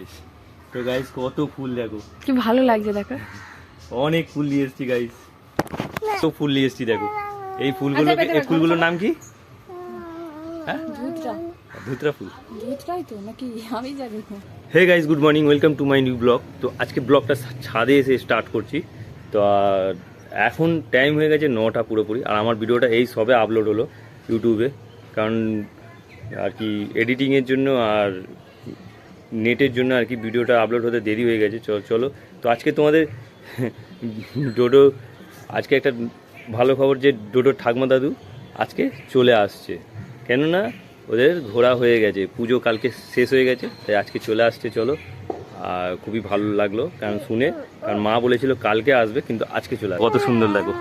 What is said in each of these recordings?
Guys. তো guys কত ফুল দেখো, কি ভালো লাগছে দেখো। অনেক ফুল নিয়ে এসেছি গাইস, তো ফুল নিয়ে এসেছি দেখো। এই ফুলগুলোর নাম কি? হ্যাঁ, ধুতরা ফুল। ধুতরাই তো নাকি, আমি জানি না। Hey guys, good morning, welcome to my new blog. তো আজকে ব্লগটা ছাদে এসে স্টার্ট করছি। তো এখন টাইম হয়ে গেছে 9টা পুরোপুরি, আর আমার ভিডিওটা এই সবে আপলোড হলো ইউটিউবে, কারণ আর কি এডিটিংয়ের জন্য আর নেটের জন্য আর কি ভিডিওটা আপলোড হতে দেরি হয়ে গেছে। চলো তো আজকে তোমাদের ডোডো, আজকে একটা ভালো খবর যে ডোডোর ঠাকুমা দাদু আজকে চলে আসছে, কেননা ওদের ঘোরা হয়ে গেছে, পুজো কালকে শেষ হয়ে গেছে, তাই আজকে চলে আসছে। চলো, আর খুবই ভালো লাগলো কারণ শুনে, কারণ মা বলেছিল কালকে আসবে কিন্তু আজকে চলে আসবে। কত সুন্দর দেখো,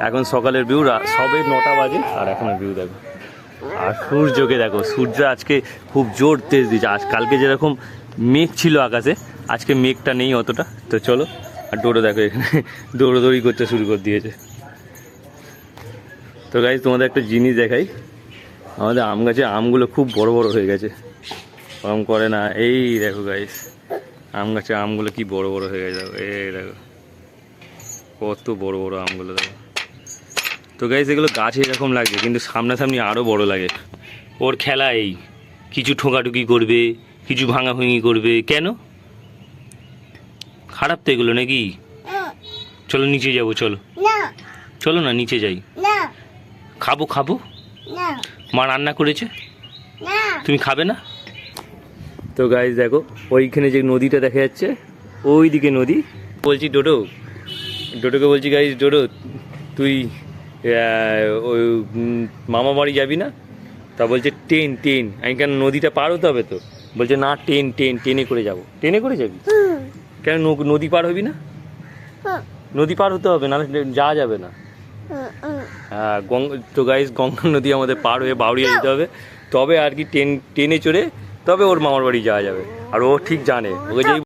এখন সকালের ভিউ, সবে 9টা বাজে আর এখনের ভিউ দেখো। আর সূর্যকে দেখো, সূর্য আজকে খুব জোর তেজ দিচ্ছে। আজ কালকে যেরকম মেঘ ছিল আকাশে, আজকে মেঘটা নেই অতটা। তো চলো, আর ডোডো দেখো এখানে দৌড়োদৌড়ি করতে শুরু করে দিয়েছে। তো গাইজ তোমাদের একটা জিনিস দেখাই, আমাদের আম গাছে আমগুলো খুব বড় বড় হয়ে গেছে, কম করে না। এই দেখো গাইজ, আম গাছে আমগুলো কি বড় বড় হয়ে গেছে, এই দেখো কত বড় বড় আমগুলো দেখো। তো গাইজ এগুলো গাছে এরকম লাগছে, কিন্তু সামনাসামনি আরও বড় লাগে। ওর খেলা এই, কিছু ঠোকাঠুকি করবে, কিছু ভাঙাভাঙি করবে। কেন? খারাপ তো এগুলো নাকি? চলো নিচে যাবো, চলো চলো না নিচে যাই। খাবো খাবো, মা রান্না করেছে, তুমি খাবে না? তো গাইজ দেখো, ওইখানে যে নদীটা দেখা যাচ্ছে, ওই দিকে নদী। বলছি ডোডোকে বলছি, গাইজ ডোডো তুই ওই মামা বাড়ি যাবি না? তা বলছে ট্রেন। আমি কেন, নদীটা পার হতে হবে তো? বলছে না, ট্রেনে করে যাবো। ট্রেনে করে যাবি কেন? নদী পার হবি না? নদী পার হতে হবে, নাহলে যাওয়া যাবে না। হ্যাঁ, তো গাইজ গঙ্গা নদী আমাদের পার হয়ে বাউরিয়া যেতে হবে, তবে আর কি ট্রেনে চড়ে তবে ওর মামার বাড়ি যাওয়া যাবে। আর ও ঠিক জানে, ওকে যেই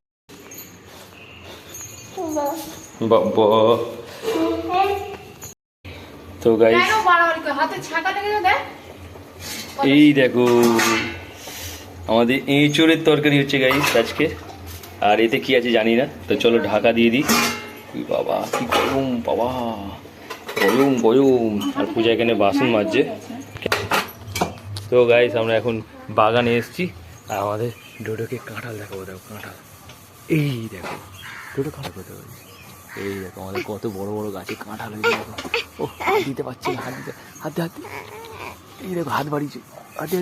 তো গাইজ এই দেখো, আমাদের এঁচোড়ের তরকারি হচ্ছে গাইজ আজকে। আর এতে কি আছে জানি না, তো চলো ঢাকা দিয়ে দিই। বাবা কি গরম, বাবা গরম। আর পূজা এখানে বাসন মাজছে। তো গাইজ আমরা এখন বাগানে এসেছি, আর আমাদের ডোডোকে কাঁঠাল দেখাবো। দেখো কাঁঠাল, এই দেখো ডোডো কাঁঠাল করতে পারি। এই দেখো আমাদের কত বড় বড় গাছে কাঁঠাল হয়েছে। দেখো, ও হাত দিতে পারছি না, হাতে এই দেখো হাত বাড়িয়েছে, হাতে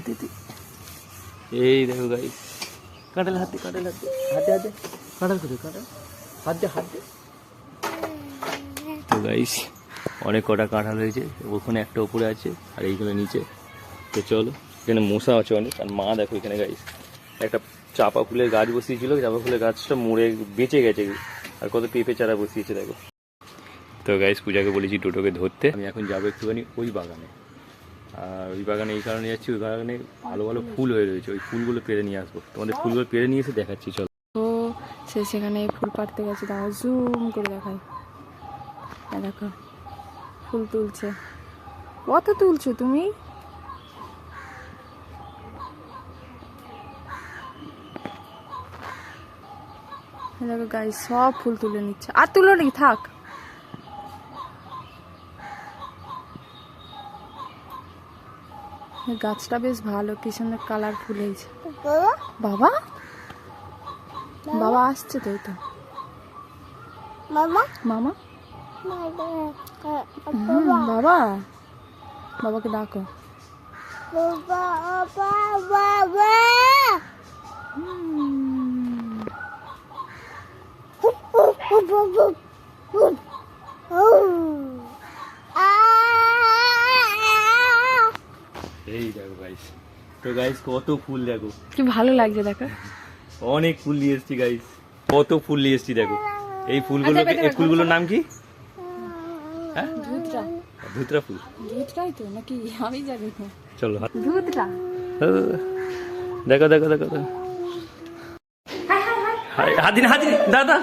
এই দেখো গাইজ কাঁঠাল, হাতে কাঁঠাল করে কাঁঠাল, হাত দে। তো গাইজ অনেক কটা কাঁঠাল হয়েছে, ওখানে একটা ওপরে আছে আর এইগুলো নিচে। তো চলো, এখানে মশা আছে অনেক। আর মা দেখো এখানে গাইজ একটা চাপা ফুলের গাছ বসিয়েছিল, চাপা ফুলের গাছটা মরে বেঁচে গেছে, আর কত পেঁপে চারা বসিয়েছে দেখো। তো গাইজ পূজাকে বলেছি টোটোকে ধরতে, আমি এখন যাবো একটুখানি ওই বাগানে। আর ওই বাগানে এই কারণে যাচ্ছি, ওই বাগানে ভালো ভালো ফুল হয়ে রয়েছে, ওই ফুলগুলো পেরে নিয়ে আসবো। তোমাদের ফুলগুলো পেরে নিয়ে এসে দেখাচ্ছি। চলো, ও সেখানে ফুল পাড়তে গেছে, দাও জুম করে দেখাই। দেখো ফুল তুলছে। কত তুলছো তুমি? দেখো গাইস সব ফুল তুলে নিচ্ছে। আর তুলো নি, থাক। গাছটা বেশ ভালো, কি সুন্দর কালারফুল হয়েছে। বাবা আসছে তো, এই তো মামা বাবাকে ডাকো। এই দেখো গাইস, তো গাইস কত ফুল দেখো, কি ভালো লাগছে দেখো। অনেক ফুল নিয়ে এসেছি গাইস, কত ফুল নিয়ে এসেছি দেখো। এই ফুলগুলোর নাম কি? হ্যাঁ, ধুতরা ফুল। ধুতরাই তো নাকি, আমি জানি না। চলো ধুতরা দেখো হাত দিন দাদা।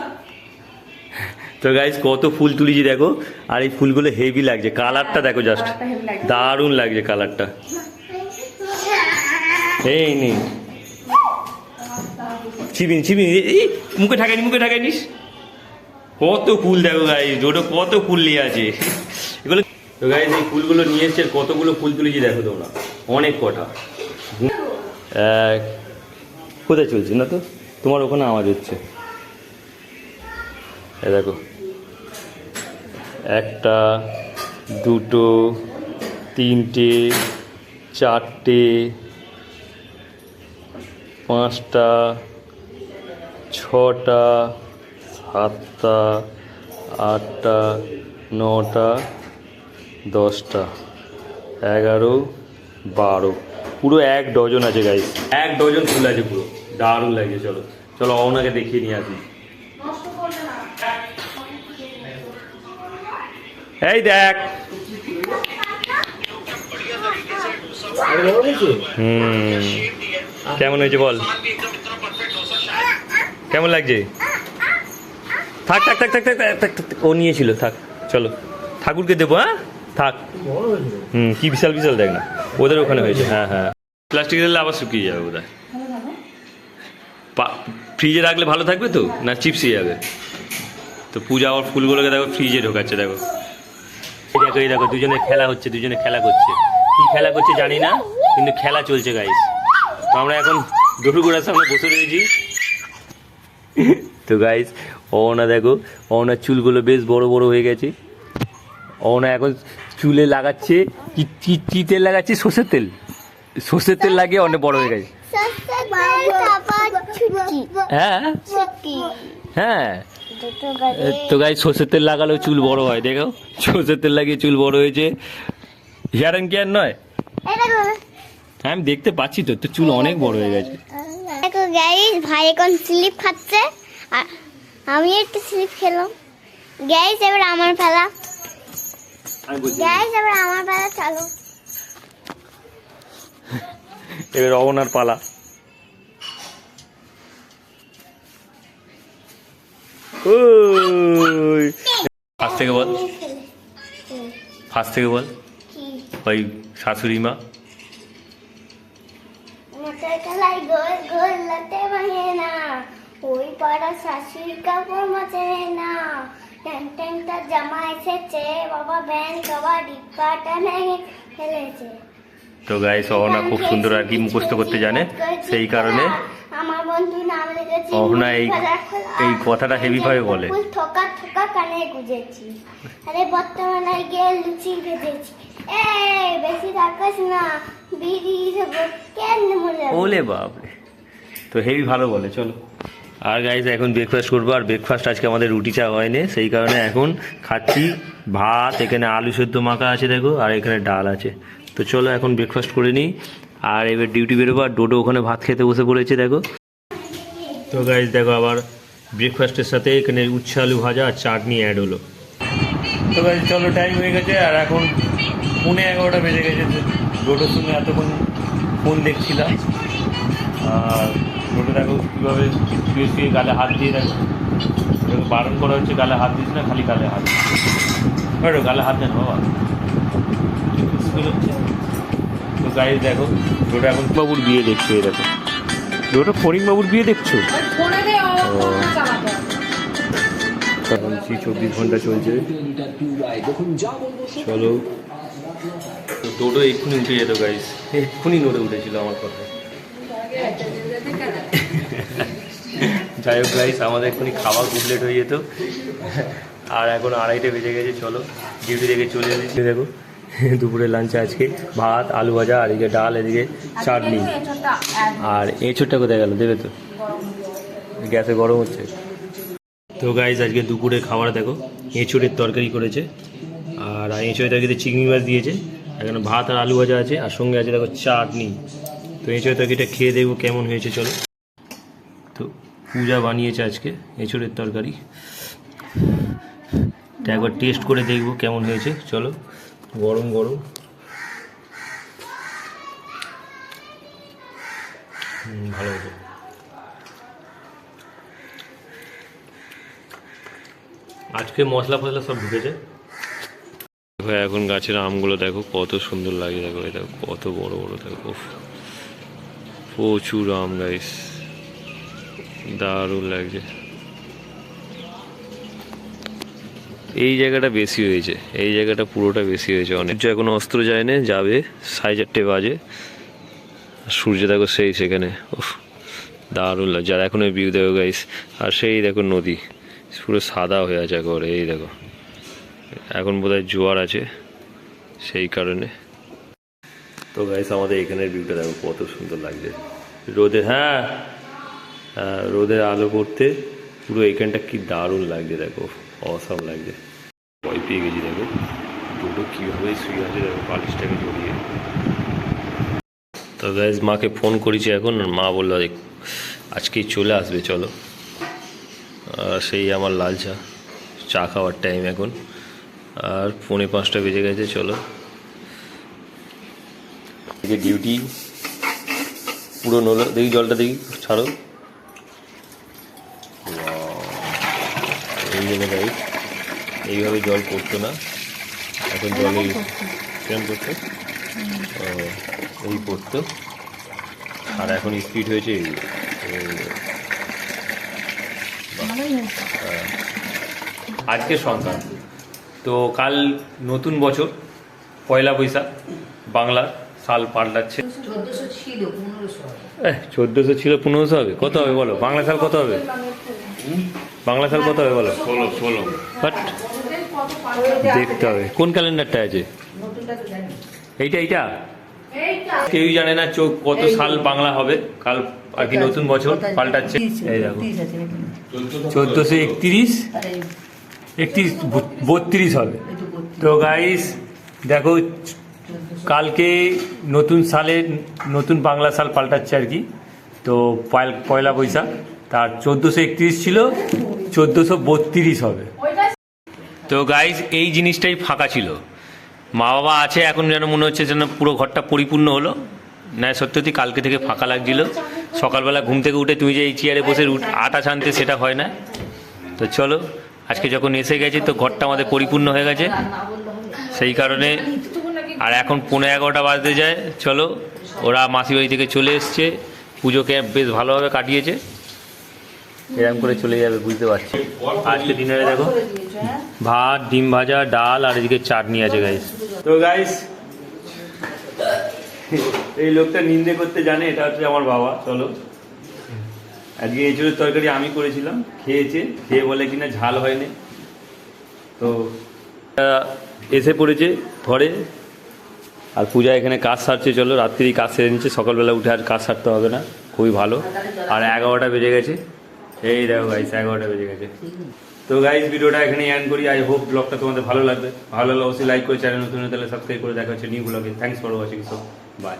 তো গাইস কত ফুল তুলেছি দেখো, আর এই ফুলগুলো হেভি লাগছে, কালারটা দেখো জাস্ট দারুণ লাগছে কালারটা। এই নেই ছিবিনি ছিবিনি, এই মুখে ঠাকাইনিস। কত ফুল দেখো গাইস, ওটা কত ফুল নিয়ে আছে এগুলো। তো গাইস এই ফুলগুলো নিয়ে এসছে, কতগুলো ফুল তুলেছি দেখো তোমরা, অনেক কটা। কোথায় চলছে না তো, তোমার ওখানে আওয়াজ হচ্ছে। দেখো, একটা, দুটো, তিনটে, চারটে, পাঁচটা, ছটা, সাতটা, আটটা, নটা, 10টা, 11, 12, পুরো 1 ডজন আছে গাইস, 1 ডজন ফুল আছে পুরো, দারুণ লাগছে। চলো চলো ওনাকে দেখিয়ে নিয়ে আসি। এই দেখ, কেমন হয়েছে বল, কেমন লাগছে? থাক থাক থাক থাক থাক থাক থাক, ও নিয়েছিল, থাক। চলো ঠাকুরকে দেবো, হ্যাঁ থাক। কি বিশাল বিশাল দেখ না, ওদের ওখানে হয়েছে। হ্যাঁ হ্যাঁ, প্লাস্টিক দিলে আবার শুকিয়ে যাবে বোধ হয়। ফ্রিজে রাখলে ভালো থাকবে তো, না চিপসে যাবে? তো পূজা আবার ফুলগুলোকে দেখো ফ্রিজে ঢোকাচ্ছে। দেখো দেখো, এই দেখো দুজনে খেলা হচ্ছে, দুজনে খেলা করছে। কি খেলা করছে জানি না, কিন্তু খেলা চলছে গাইস। তো আমরা এখন দোরগোড়ার সামনে বসে রয়েছি। তো গাইস অওনা দেখো, অওনার চুলগুলো বেশ বড় বড় হয়ে গেছে। অওনা এখন চুলে লাগাচ্ছে কি তেল লাগাচ্ছে? সর্ষের তেল। সর্ষের তেল লাগিয়ে অনেক বড় হয়ে গেছে। হ্যাঁ হ্যাঁ, তো গাইস সর্ষের তেল লাগালেও চুল বড় হয়। দেখো সর্ষের তেল লাগিয়ে চুল বড় হয়েছে। হেয়ার অ্যান্ড কেয়ার নয়, আমি দেখতে পাচ্ছি তো, তোর চুল অনেক বড় হয়ে গেছে। দেখো গাইস, ভাই এখন স্লিপ খাচ্ছে আর আমি একটু স্লিপ খেলাম। গাইস এবার আমার পালা, গাইস এবার আমার পালা, চলো এবার অবনার পালা। ফার্স্ট থেকে বল, ফার্স্ট থেকে বল। ওই শাশুড়ি মা মোটর খেলায় গোল গোল লাটে ভাঙে না, ওই পাড়া শাশুড়ি কাপড় মাছে না, ট্যাং ট্যাংটা জামা এসেছে, বাবা ব্যান সবার ডিব্বাটা নেই ফেলেছে। তো গাইস অহনা খুব সুন্দর আর কি মুখস্থ করতে জানে, সেই কারণে আমার বন্ধু নাম লিখেছে অহনা এই কথাটা হেভি ভাবে বলে। ঠোকা ঠোকা কানে গুজেছি, আরে বর্তমানে গিয়ে লুচি ভেজেছি। এই বেশি থাকাস না, বিড়ি কেন মনে ওলে বাপরে, তো হেভি ভালো বলে। চলো আর গাইস এখন ব্রেকফাস্ট করবো, আর ব্রেকফাস্ট আজকে আমাদের রুটি চা হয়নি, সেই কারণে এখন খাচ্ছি ভাত। এখানে আলু সেদ্ধ মাখা আছে দেখো, আর এখানে ডাল আছে। তো চলো এখন ব্রেকফাস্ট করে নিই, আর এবার ডিউটি বেরোবো। আর ডোডো ওখানে ভাত খেতে বসে পড়েছে দেখো। তো গাইস দেখো আবার ব্রেকফাস্টের সাথে এখানে উচ্ছে আলু ভাজা আর চাটনি অ্যাড হলো। তো গাইস চলো, টাইম হয়ে গেছে, আর এখন 11:30 বেজে গেছে। ডোডোর সঙ্গে এতক্ষণ ফোন দেখছিলাম, আর ডোডো দেখো কীভাবে শুয়ে শুয়ে গালে হাত দিয়ে, দেখো ওটাকে বারণ করা হচ্ছে গালে হাত দিস না, খালি গালে হাত দিস, গালে হাত দেন বাবা, হচ্ছে। তো গাইস দেখো ডোডো এখন বাবুর বিয়ে দেখছো, এই দেখো ডোডো ফরিং বাবুর বিয়ে দেখছো। এখন 24 ঘন্টা চলছে। চলো, তো ডোডো এক্ষুনি উঠে যেত গাইস, এক্ষুনি নড়ে উঠেছিল আমার কথা। যাই হোক গাইস, আমাদের এক্ষুনি খাওয়া কমপ্লিট হয়ে যেত, আর এখন 2:30 বেজে গেছে। চলো ডিউটি থেকে চলে এসেছি। দেখো দুপুরে লাঞ্চে আজকে ভাত আলু ভাজা, আর এদিকে ডাল, এদিকে চাটনি। আর এঁচোড়টা কোথায় গেল, দেবে তো, গ্যাসে গরম হচ্ছে। তো গাইস আজকে দুপুরে খাবার দেখো, এঁচোড়ের তরকারি করেছে, আর এঁচোড়ের তরকারিতে চিংড়ি মাছ দিয়েছে। এখানে ভাত আর আলু ভাজা আছে, আর সঙ্গে আছে দেখো চাটনি। তো এঁচোড়ের তরকারিটা খেয়ে দেখবো কেমন হয়েছে। চলো, তো পূজা বানিয়েছে আজকে এঁচোড়ের তরকারি, এটা একবার টেস্ট করে দেখবো কেমন হয়েছে। চলো, গরম গরম, ভালো হয়েছে। আজকে মশলা ফসলা সব ঢুকেছে। এখন গাছের আমগুলো দেখো কত সুন্দর লাগে, দেখো এটা কত বড় বড়, দেখো প্রচুর আম গাইস, দারুণ লাগছে। এই জায়গাটা বেশি হয়েছে, এই জায়গাটা পুরোটা বেশি হয়েছে অনেক। এখনো অস্ত্র যায় না, যাবে 4:30 বাজে। সূর্য দেখো সেই সেখানে, উফ দারুণ লাগছে। আর এখন ওই ভিউ দেখো গাইস, আর সেই দেখো নদী পুরো সাদা হয়ে আছে একেবারে। এই দেখো এখন বোধহয় জোয়ার আছে সেই কারণে। তো গাইস আমাদের এখানের ভিউটা দেখো কত সুন্দর লাগছে রোদে। হ্যাঁ রোদের আলো পড়তে পুরো এখানটা কি দারুণ লাগছে দেখো, অসাম লাগছে। ভয় পেয়ে গেছি দেখো, দুটো কীভাবে শুয়ে আছে দেখো বালিশটাকে জড়িয়ে। তো গাইস মাকে ফোন করেছি এখন, মা বললো আজকেই চলে আসবে চলো। সেই আমার লাল চা, চা খাওয়ার টাইম এখন, আর 4:45 বেজে গেছে। চলো এই যে ডিউটি পুরো হলো, দেখি জলটা দেখি ছাড়ো। এই জন্য গাইস এইভাবে জল পড়তো না, এখন জলে কেমন পড়তো, এই পড়তো, আর এখন স্পিড হয়েছে এই। আজকে সংক্রান্ত, তো কাল নতুন বছর, পয়লা বৈশাখ, বাংলার সাল পাল্টাচ্ছে। 1400 ছিল 1500 হবে, কত হবে বলো? বাংলা সাল কত হবে? বাংলা সাল কত হবে বলো? 16 বাট দেখতে হবে কোন ক্যালেন্ডারটা আছে। এইটা কেউই জানে না চোখ কত সাল বাংলা হবে কাল, আর কি নতুন বছর পাল্টাচ্ছে। এই দেখো 1431 32 হবে। তো গাইস দেখো কালকে নতুন সালে নতুন বাংলা সাল পাল্টাচ্ছে আর কি। তো পয়লা বৈশাখ, তার 1431 ছিল 1432 হবে। তো গাইস এই জিনিসটাই ফাঁকা ছিল, মা বাবা আছে এখন, যেন মনে হচ্ছে যেন পুরো ঘরটা পরিপূর্ণ হলো। না সত্যি কালকে থেকে ফাঁকা লাগছিল। সকালবেলা ঘুম থেকে উঠে তুমি যে এই চেয়ারে বসে আটা ছানতে, সেটা হয় না। তো চলো আজকে যখন এসে গেছি তো ঘরটা আমাদের পরিপূর্ণ হয়ে গেছে সেই কারণে। আর এখন 11:15 বাজতে যায়। চলো ওরা মাসি বাড়ি থেকে চলে এসছে, পুজোকে বেশ ভালোভাবে কাটিয়েছে, এরকম করে চলে যাবে বুঝতে পারছি। আজকে ডিনারে দেখো ভাত, ডিম ভাজা, ডাল, আর এদিকে চাটনি আছে গাইস। তো গাইস এই লোকটা নিন্দে করতে জানে, এটা হচ্ছে আমার বাবা। চলো আজকে এঁচড়ের তরকারি আমি করেছিলাম, খেয়েছে, খেয়ে বলে কিনা ঝাল হয়নি। তো এসে পড়েছে ঘরে, আর পূজা এখানে কাজ সারছে। চলো রাত্রি কাজ সেরে নিচ্ছে, সকালবেলা উঠে আর কাজ সারতে হবে না, খুবই ভালো। আর 11টা বেজে গেছে, এই দেখো গাইস 11টা বেজে গেছে। তো গাইস ভিডিওটা এখানে এন্ড করি। আই হোপ ব্লগটা তোমাদের ভালো লাগবে। ভালো লাগলে অবশ্যই লাইক করে, চ্যানেল নতুন হলে সাবস্ক্রাইব করে। দেখা হচ্ছে নিউ ব্লগে। Thanks for watching, so by.